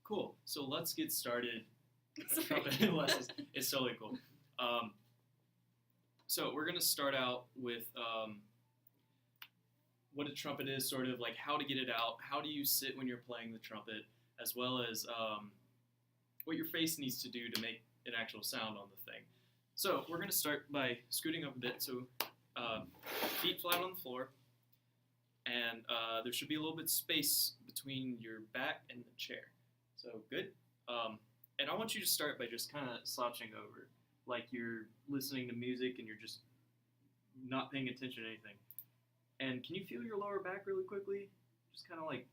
Cool. So let's get started. Sorry. Trumpet lessons. It's totally cool. Um, so we're gonna start out with what a trumpet is, sort of like how to get it out, how do you sit when you're playing the trumpet, as well as what your face needs to do to make an actual sound on the thing. So we're gonna start by scooting up a bit. So feet flat on the floor, and there should be a little bit of space between your back and the chair. So good. And I want you to start by just kind of slouching over, like you're listening to music and you're just not paying attention to anything. And can you feel your lower back really quickly? Just kind of like,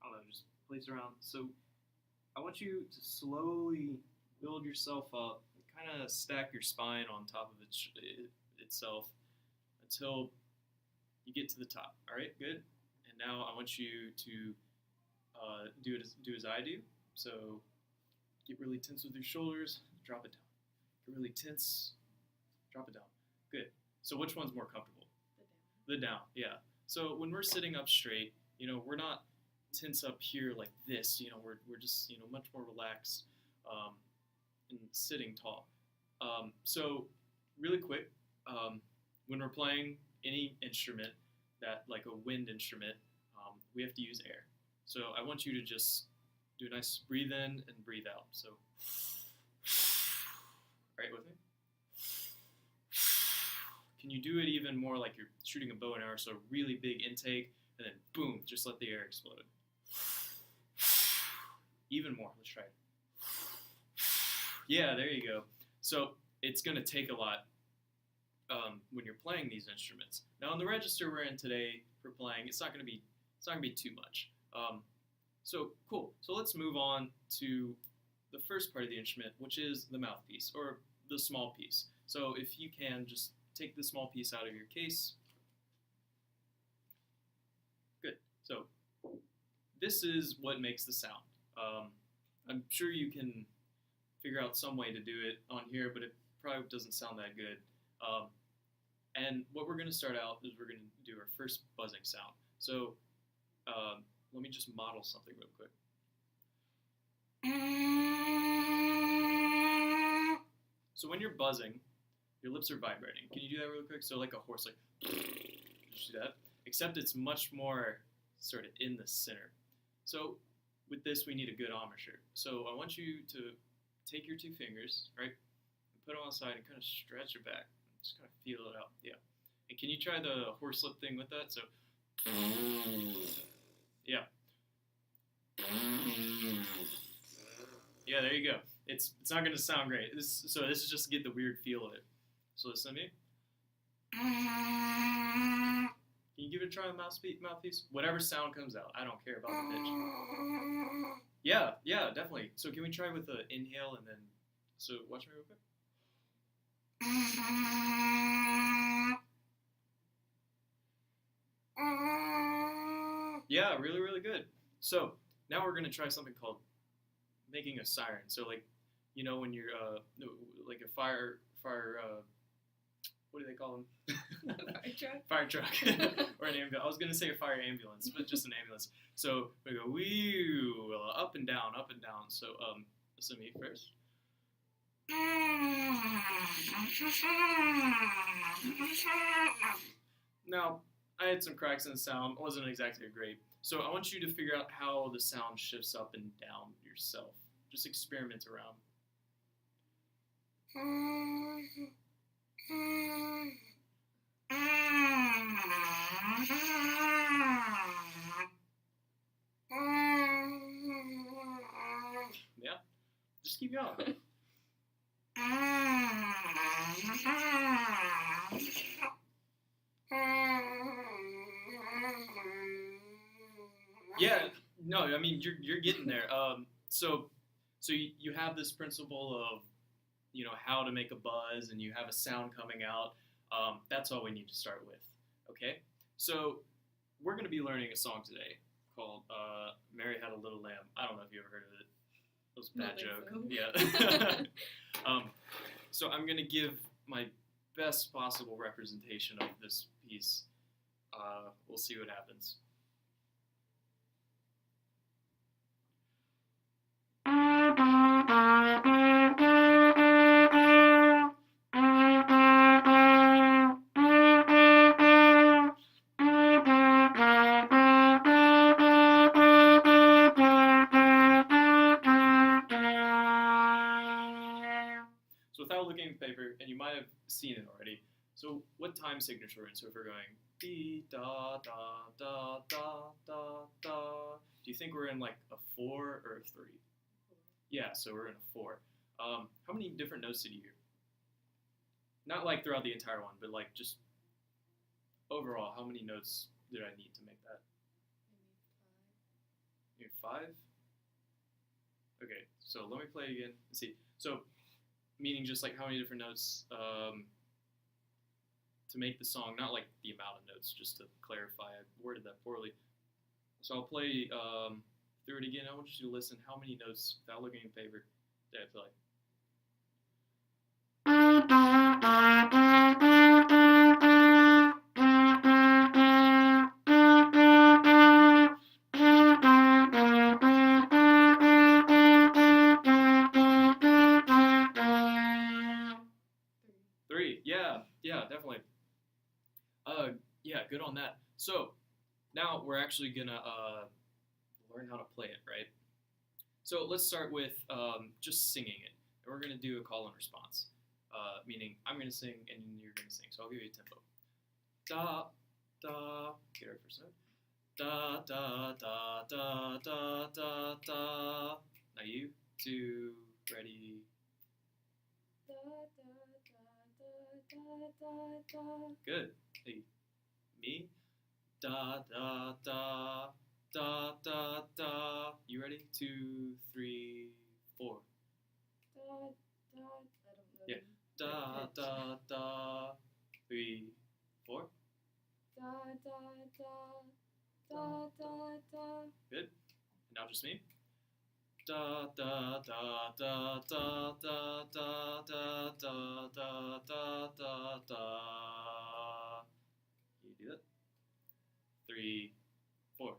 I don't know, just place around. So I want you to slowly build yourself up, kind of stack your spine on top of itself until you get to the top. All right, good. And now I want you to do as I do. So get really tense with your shoulders, drop it down. Get really tense, drop it down. Good. So which one's more comfortable? The down, yeah. So when we're sitting up straight, we're not tense up here like this. We're just much more relaxed and sitting tall. So really quick, when we're playing any instrument that like a wind instrument, we have to use air. So I want you to just do a nice breathe in and breathe out. So, right with me? Can you do it even more like you're shooting a bow and arrow? So really big intake, and then boom, just let the air explode. Even more. Let's try it. Yeah, there you go. So it's going to take a lot when you're playing these instruments. Now on the register we're in today for playing, it's not going to be too much. So cool. So let's move on to the first part of the instrument, which is the mouthpiece or the small piece. So if you can just take the small piece out of your case. Good. So this is what makes the sound. I'm sure you can figure out some way to do it on here, but it probably doesn't sound that good. And what we're going to start out is we're going to do our first buzzing sound. So let me just model something real quick. So when you're buzzing, your lips are vibrating. Can you do that real quick? So like a horse, like, just do that. Except it's much more sort of in the center. So with this, we need a good embouchure. So I want you to take your two fingers, right, and put them on the side and kind of stretch your back. Just kind of feel it out. Yeah. And can you try the horse lip thing with that? So, yeah. Yeah, there you go. It's not going to sound great. This is just to get the weird feel of it. So listen to me. Can you give it a try on mouthpiece? Whatever sound comes out. I don't care about the pitch. Yeah, definitely. So can we try with the inhale and then, so watch me real quick. Yeah, really, really good. So now we're going to try something called making a siren. So like, when you're like a fire what do they call them? Fire truck? Fire truck. Or an ambulance. I was going to say a fire ambulance, but just an ambulance. So we go, wee, up and down, up and down. So listen to me first. Now, I had some cracks in the sound. It wasn't exactly great. So I want you to figure out how the sound shifts up and down yourself. Just experiment around. Yeah, just keep going. Yeah, no, I mean you're getting there. So you have this principle of how to make a buzz, and you have a sound coming out. That's all we need to start with. Okay, so we're going to be learning a song today called "Mary Had a Little Lamb." I don't know if you ever heard of it. It was a bad joke. So. Yeah. So I'm going to give my best possible representation of this piece. We'll see what happens. seen it already. So what time signature we're in? So if we're going B da da da da da da, do you think we're in like a 4 or a 3? Yeah, so we're in a 4. How many different notes did you hear? Not like throughout the entire one, but like just overall, how many notes did I need to make that? Maybe You need 5? Okay, so let me play it again. Let's see. So, meaning just like how many different notes to make the song, not like the amount of notes, just to clarify. I worded that poorly. So I'll play through it again. I want you to listen how many notes, without looking at paper, did I play. Three. 3. Yeah, definitely. Yeah, good on that. So now we're actually gonna learn how to play it, right? So let's start with just singing it, and we're gonna do a call and response, meaning I'm gonna sing and you're gonna sing. So I'll give you a tempo. Da da. Get ready for a second. Da da da da da da da. Now you 2, ready. Da da da da da da. Good. Hey, me. Da da da da da da. You ready? 2, 3, 4. Da da. I don't know. Yeah. the Da pitch. da da. 3, 4. Da da da da da da. Good. Now just me. Da da da da da da da da da da da da da. Can you do that? 3, 4.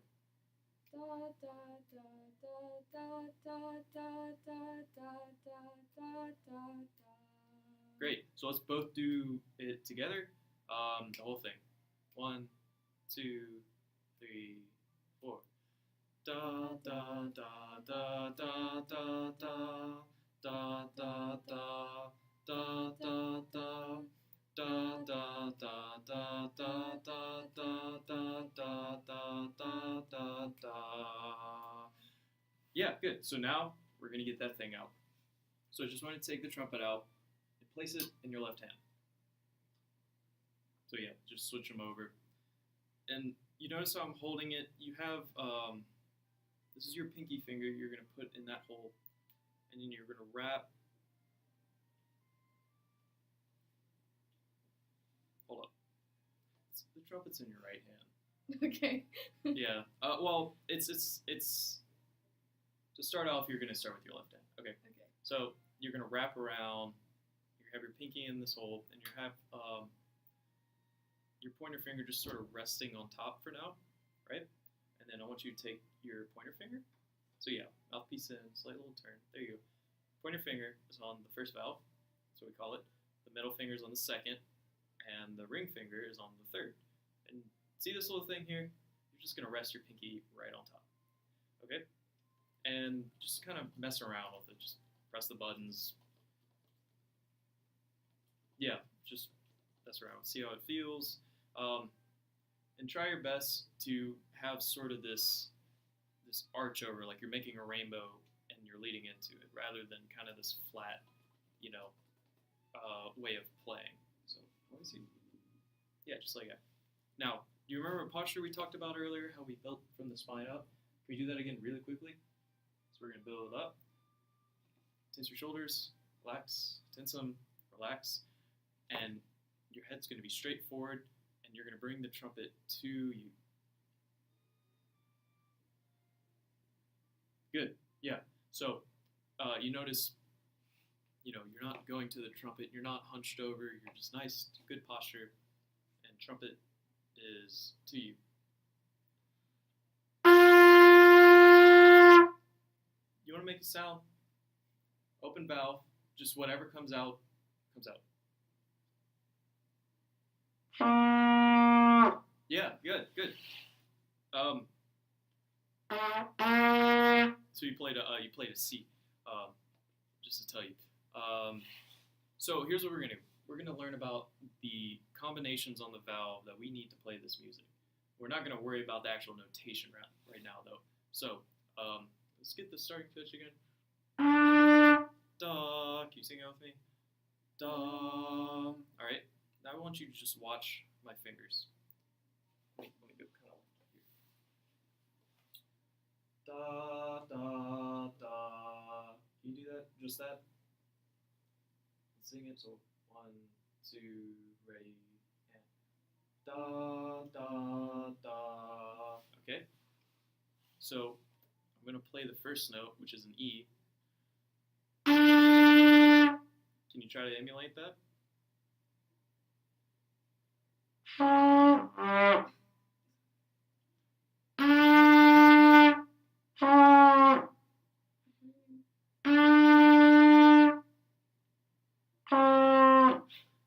Da da da da da da da da da da da. Great. So let's both do it together. The whole thing. 1, 2, 3, 4. Da da da da da da da da da da da da da. Da da da da da da da da da da da da. Yeah, good. So now we're gonna get that thing out. So I just want to take the trumpet out and place it in your left hand. So yeah, just switch them over. And you notice how I'm holding it. You have this is your pinky finger. You're gonna put in that hole, and then you're gonna wrap. Hold up. The trumpet's in your right hand. Okay. Yeah. Well, it's to start off. You're gonna start with your left hand. Okay. Okay. So you're gonna wrap around. You have your pinky in this hole, and you have your pointer finger just sort of resting on top for now, right? And then I want you to take your pointer finger. So yeah, mouthpiece in, slight little turn. There you go. Pointer finger is on the first valve. That's what we call it. The middle finger is on the second, and the ring finger is on the third. And see this little thing here? You're just gonna rest your pinky right on top. Okay? And just kind of mess around with it. Just press the buttons. Yeah, just mess around. See how it feels. And try your best to have sort of this arch over, like you're making a rainbow and you're leading into it, rather than kind of this flat, way of playing. So let me see. Yeah, just like that. Now, do you remember posture we talked about earlier? How we built from the spine up? Can we do that again really quickly? So we're gonna build it up. Tense your shoulders, relax, tense them, relax, and your head's gonna be straight forward, and you're gonna bring the trumpet to you. Good. Yeah. So you notice, you're not going to the trumpet. You're not hunched over. You're just nice, good posture, and trumpet is to you. You want to make a sound? Open valve. Just whatever comes out, comes out. Yeah. Good. Good. So you played a C, just to tell you. So here's what we're gonna do. we're going to learn about the combinations on the valve that we need to play this music. We're not going to worry about the actual notation right now, though. So, let's get the starting pitch again. Da. Can you sing it with me? Da. All right. Now I want you to just watch my fingers. Let me go kind of here. Da, da, da. Can you do that? Just that? Sing it. So 1, 2, ready, and da, da, da. Okay. So I'm going to play the first note, which is an E. Can you try to emulate that?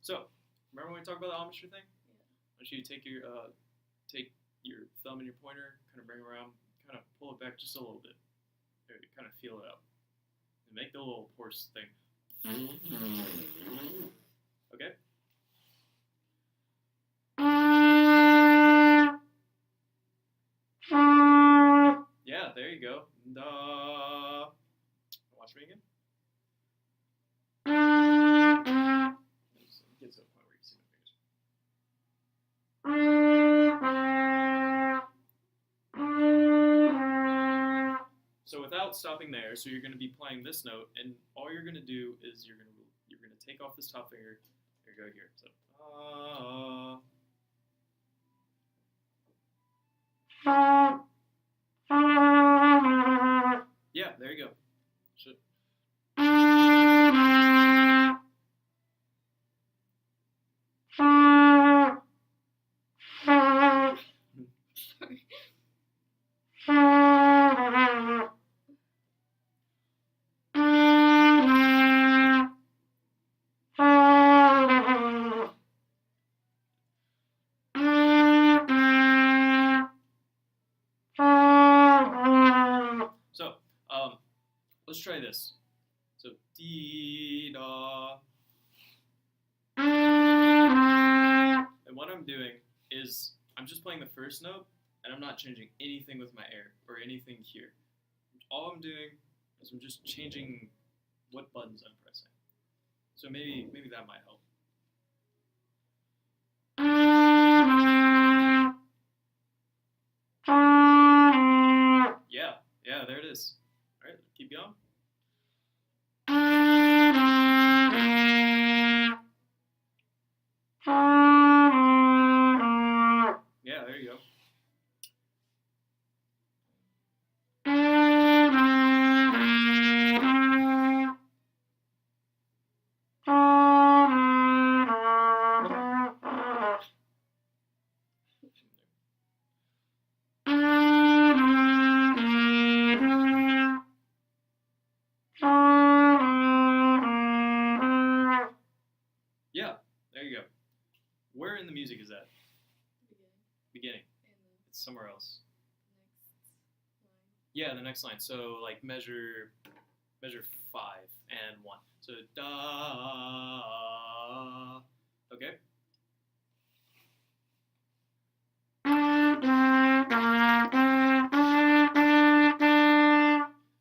So, remember when we talked about the embouchure thing? I want you to take your thumb and your pointer, kind of bring it around, kind of pull it back just a little bit. There, kind of feel it out. And make the little horse thing. Okay? Yeah, there you go. Da. Watch me again. Get to the point where you can see my fingers. So without stopping there, so you're going to be playing this note, and all you're going to do is you're going to take off this top finger. Here, go here. So. Yeah, there you go. So, let's try this. So, dee da. And what I'm doing is I'm just playing the first note, and I'm not changing anything with my air or anything here. All I'm doing is I'm just changing what buttons I'm pressing. So maybe that might help. Yeah, there it is. All right, keep going. Yeah, there you go. Yeah, there you go. Where in the music is that? Beginning. It's somewhere else. Yeah, the next line. So like measure 5 and 1. So da. Okay.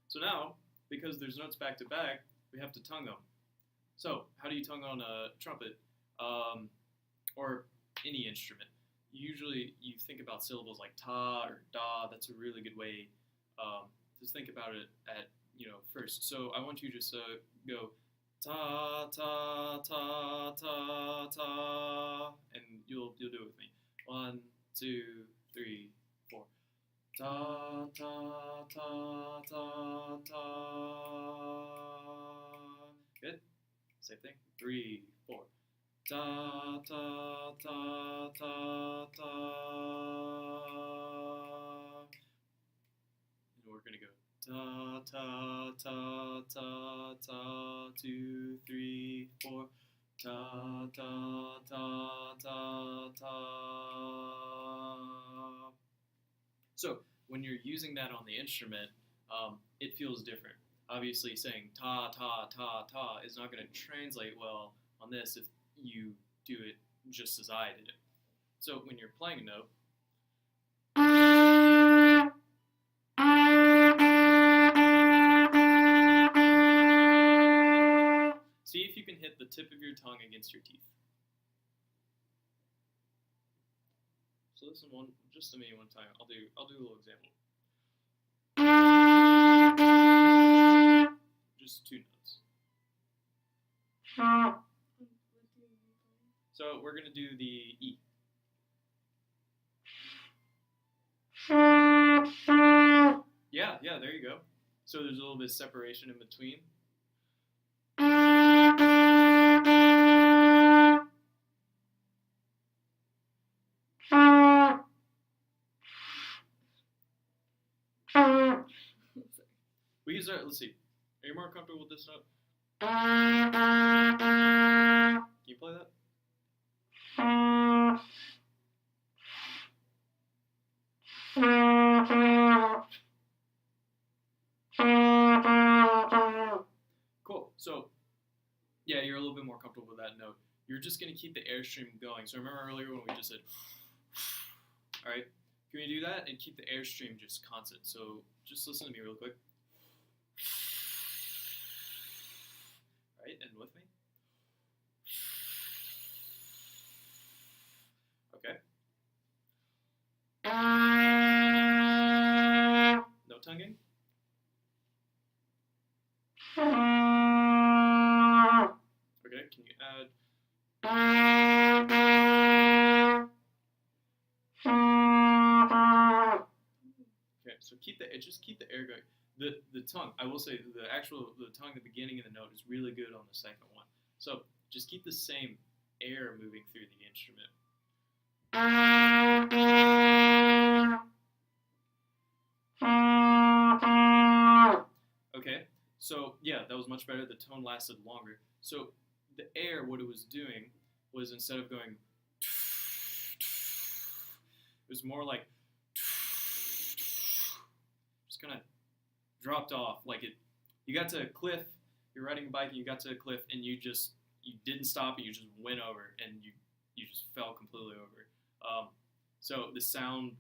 So now, because there's notes back to back, we have to tongue them. So how do you tongue on a trumpet, or any instrument? Usually you think about syllables like ta or da. That's a really good way to think about it at first. So I want you to just go ta ta ta ta ta, and you'll do it with me. 1, 2, 3, 4. Ta ta ta ta ta. Good. Same thing. 3, 4. Ta ta ta ta ta. And we're gonna go ta ta ta ta ta. 2, 3, 4. Ta ta ta ta ta. So when you're using that on the instrument, it feels different. Obviously, saying ta ta ta ta is not going to translate well on this you do it just as I did it. So when you're playing a note, see if you can hit the tip of your tongue against your teeth. So listen just to me one time. I'll do a little example. Just 2 notes. So we're gonna do the E. Yeah, there you go. So there's a little bit of separation in between. We use our, let's see. Are you more comfortable with this note? Can you play that? Cool. So, yeah, you're a little bit more comfortable with that note. You're just going to keep the airstream going. So remember earlier when we just said, all right, can we do that and keep the airstream just constant? So just listen to me real quick. All right, and with me. Okay. No tonguing. Okay, can you add? Okay, so just keep the air going. The tongue, I will say, the tongue, the beginning of the note is really good on the second one. So just keep the same air moving through the instrument. Okay, so yeah, that was much better. The tone lasted longer. So the air, what it was doing was instead of going, it was more like, just kind of dropped off. Like you got to a cliff, you're riding a bike and you got to a cliff and you didn't stop and you just went over and you just fell completely over. So the sound,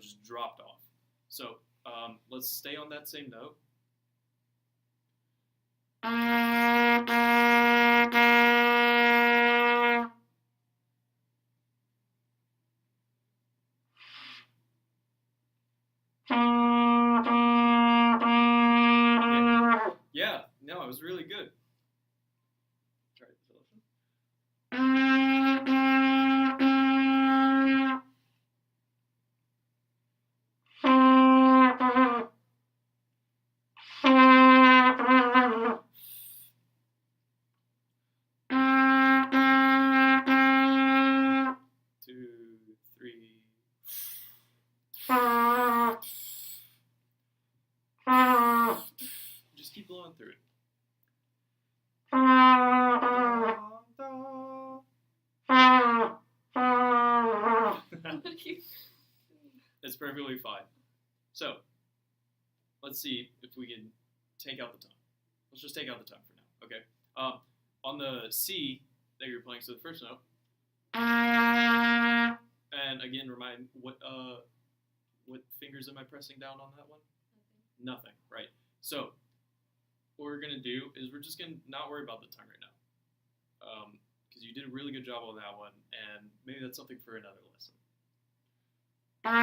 just dropped off. So let's stay on that same note. Yeah, no, it was really good. Try it, Philip. 2, 3. Just keep blowing through it. It's perfectly fine. So, let's see if we can take out the tongue. Let's just take out the tongue for now, okay? On the C that you're playing, so the first note, and again, remind what fingers am I pressing down on that one? Nothing, right? So, what we're gonna do is we're just gonna not worry about the tongue right now, because you did a really good job on that one, and maybe that's something for another lesson. Can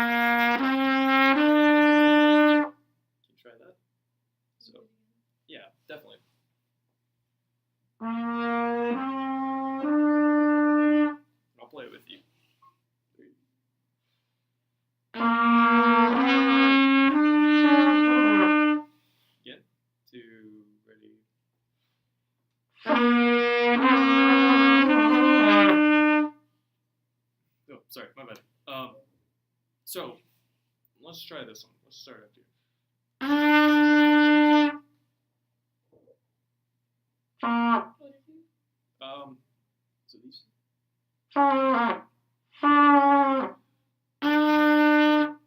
you try that? So, yeah, definitely. I'll play it with you. Again, 2, ready. Oh, sorry, my bad. So, let's try this one. Let's start up here. So these.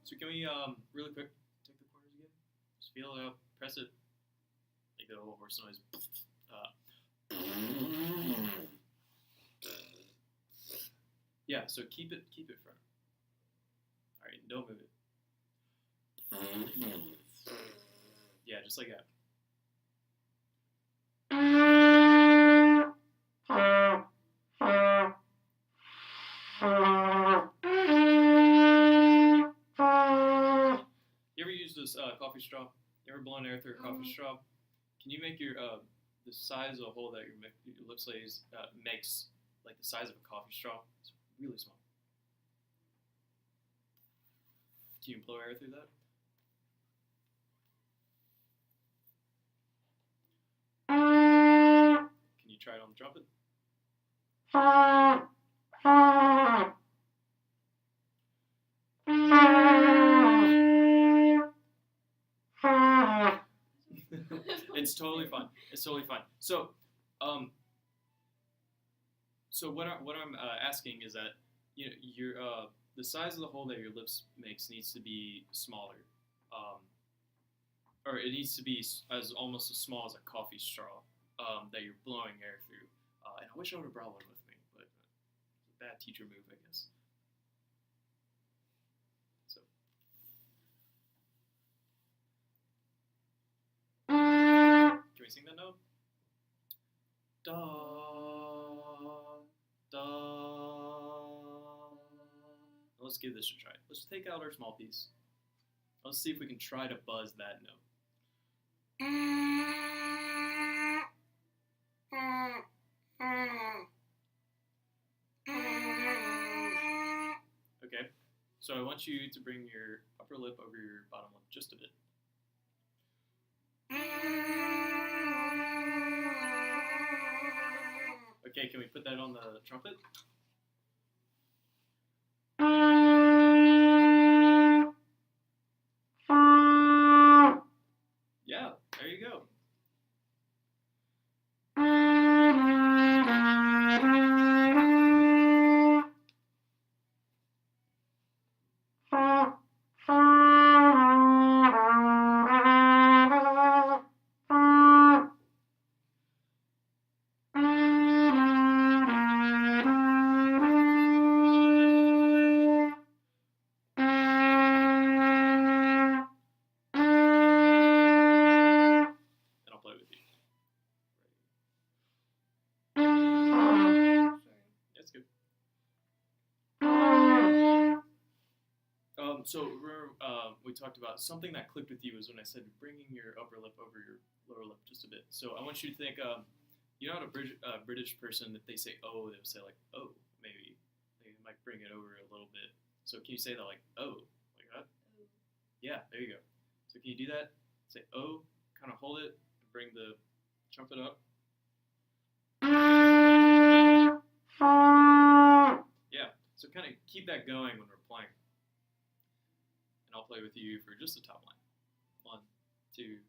So can we, really quick, take the chords again? Just feel it out, press it, make a little horse noise. Yeah, so keep it firm. All right, don't move it. Yeah, just like that. You ever use this coffee straw? You ever blown air through a coffee straw? Can you make your the size of a hole that your lip slaze makes like the size of a coffee straw? It's really small. Can you blow air through that? Can you try it on the trumpet? It's totally fine. It's totally fine. So, what I'm asking is that your the size of the hole that your lips makes needs to be smaller, um, or it needs to be as almost as small as a coffee straw that you're blowing air through. And I wish I would have brought one with me, but it's a bad teacher move, I guess. So, can we sing that note? Da da. Let's give this a try. Let's take out our small piece. Let's see if we can try to buzz that note. Okay, so I want you to bring your upper lip over your bottom lip just a bit. Okay, can we put that on the trumpet? Yeah, there you go. And I'll play with you. That's good. So remember, we talked about something that clicked with you is when I said bringing your upper lip over your lower lip just a bit. So I want you to think, you know, how a British person, if they say "oh," they would say like "oh," maybe they might bring it over a little bit. So can you say that like "oh," like that? Yeah, there you go. So can you do that? Say "oh," kind of hold it, and bring the trumpet up. Yeah. So kind of keep that going when we're playing. And I'll play with you for just the top line. 1, 2.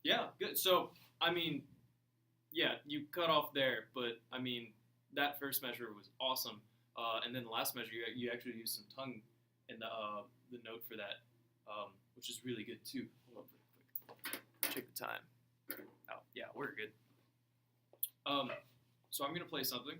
Yeah, good. So, I mean, yeah, you cut off there, but I mean, that first measure was awesome. And then the last measure, you actually used some tongue in the note for that, which is really good too. Hold on real quick. Check the time. Oh, yeah, we're good. So I'm gonna play something.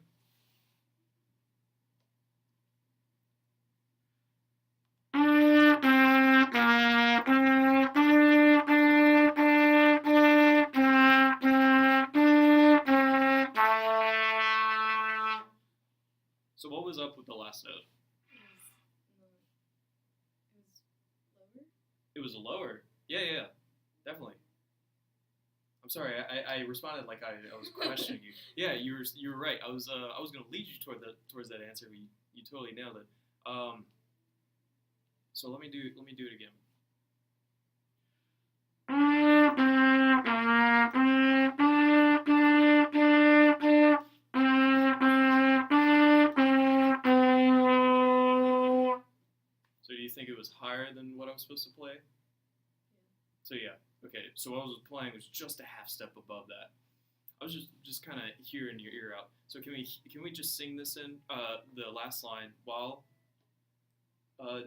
So what was up with the last note? It was lower. Yeah, definitely. I'm sorry, I responded like I was questioning you. Yeah, you were right. I was gonna lead you towards that answer, but you totally nailed it. So let me do it again. So do you think it was higher than what I was supposed to play? So yeah, okay. So what I was playing was just a half step above that. was just kind of hearing your ear out. So can we just sing this in the last line while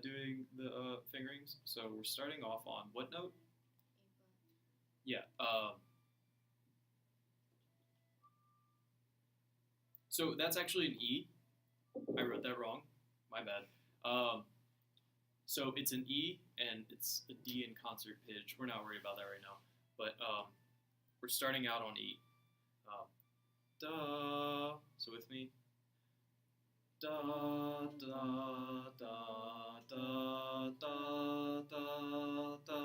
doing the fingerings? So we're starting off on what note? Yeah. So that's actually an E. I wrote that wrong. My bad. So it's an E and it's a D in concert pitch. We're not worried about that right now. But we're starting out on E. Da. So with me. Da da da da da da da da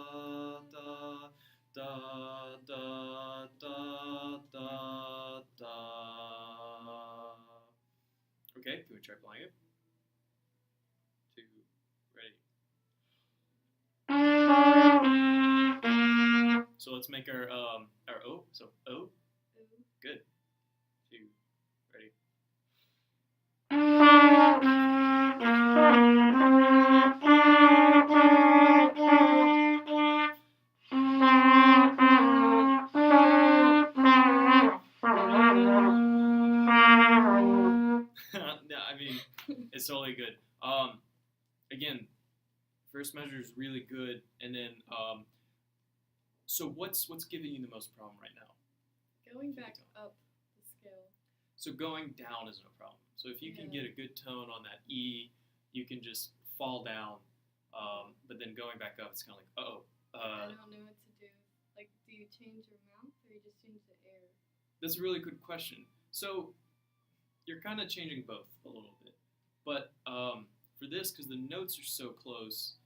da da da da da. Okay, can we try playing it? 2, ready. So let's make our O. So O. Good. 2, ready. Yeah, I mean, it's totally good. Again, first measure is really good, and then so what's giving you the most problem right now? Going back up the scale. So going down is no problem. So if you can get a good tone on that E, you can just fall down. But then going back up, it's kind of like, I don't know what to do. Like, do you change your mouth or you just change the air? That's a really good question. So you're kind of changing both a little bit. But for this, because the notes are so close,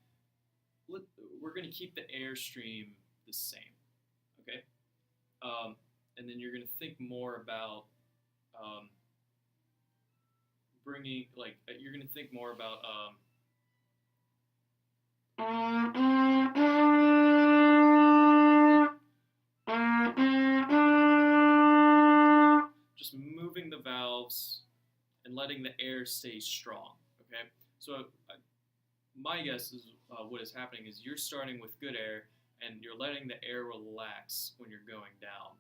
we're going to keep the air stream the same, okay? And then you're going to think more about you're going to think more about just moving the valves and letting the air stay strong, okay? So my guess is what is happening is you're starting with good air and you're letting the air relax when you're going down.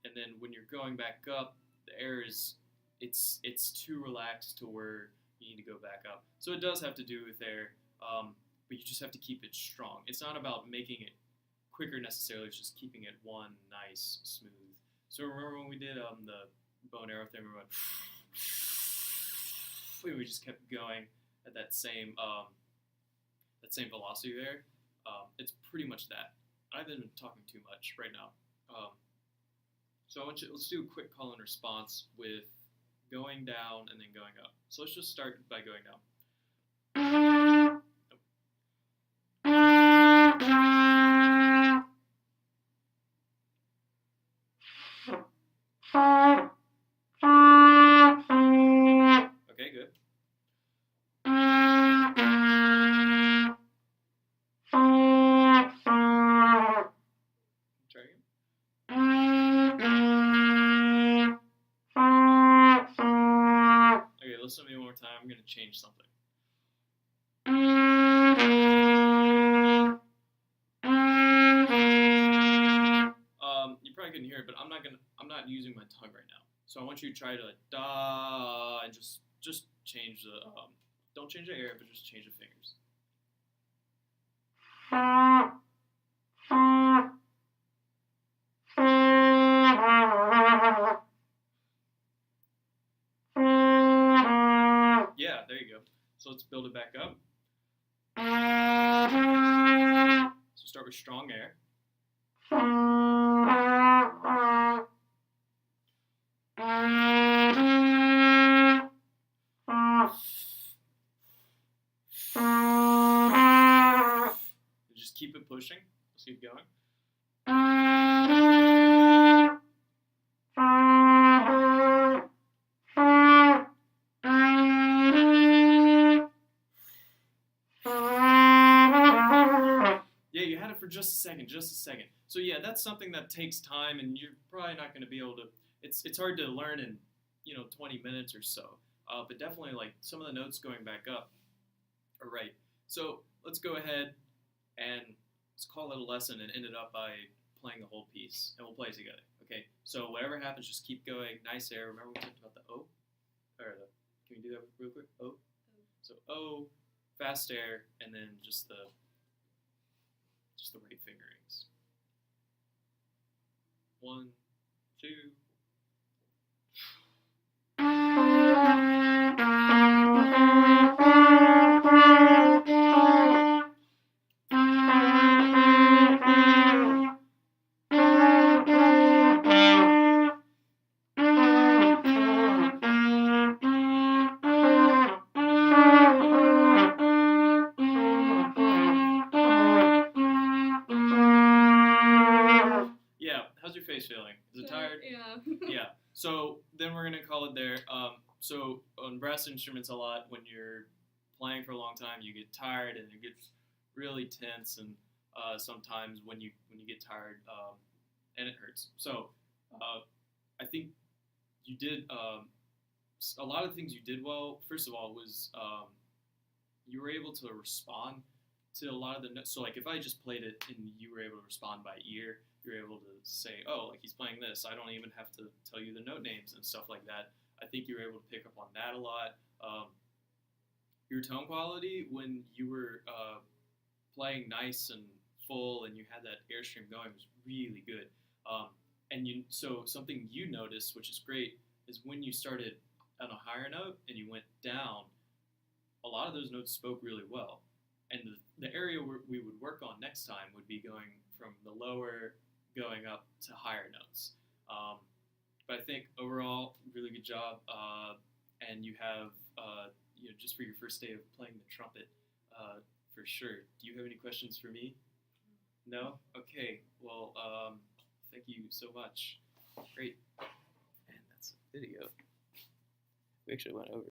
And then when you're going back up, the air is, it's too relaxed to where you need to go back up. So it does have to do with air, but you just have to keep it strong. It's not about making it quicker necessarily, it's just keeping it one nice, smooth. So remember when we did the bow and arrow thing, we went, we just kept going at that same velocity there. It's pretty much that. I've been talking too much right now. So let's do a quick call and response with going down and then going up. So let's just start by going down. Okay, good. Try again. Okay, listen to me one more time. I'm going to change something. You probably couldn't hear it, but I'm not using my tongue right now. So I want you to try to da and just change the don't change the air, but just change the fingers. Yeah, there you go. So let's build it back up. So start with strong air. Just keep it pushing. Let's keep going. Yeah, you had it for just a second. So yeah, that's something that takes time, and you're probably not going to be able to. It's hard to learn in 20 minutes or so. But definitely, like, some of the notes going back up are right. So let's go ahead and let's call it a lesson and end it up by playing the whole piece, and we'll play it together. Okay. Okay, so whatever happens, just keep going. Nice air. Remember we talked about the O? Or the, can we do that real quick? O? So O, fast air, and then just the right fingerings. 1, 2. Yeah, how's your face feeling? Is it tired? Yeah. Yeah. So then we're gonna call it there. So on brass instruments, a lot when you're playing for a long time, you get tired and it gets really tense, and sometimes when you get tired, and it hurts. So I think you did a lot of things you did well. First of all, was you were able to respond to a lot of the notes. So like if I just played it and you were able to respond by ear, you're able to say, oh, like he's playing this. I don't even have to tell you the note names and stuff like that. I think you were able to pick up on that a lot. Your tone quality when you were playing nice and full and you had that airstream going was really good. So something you noticed, which is great, is when you started on a higher note and you went down, a lot of those notes spoke really well. And the area we would work on next time would be going from the lower going up to higher notes. But I think overall, really good job. And you have, just for your first day of playing the trumpet, for sure. Do you have any questions for me? No? Okay. Well, thank you so much. Great. And that's a video. We actually went over.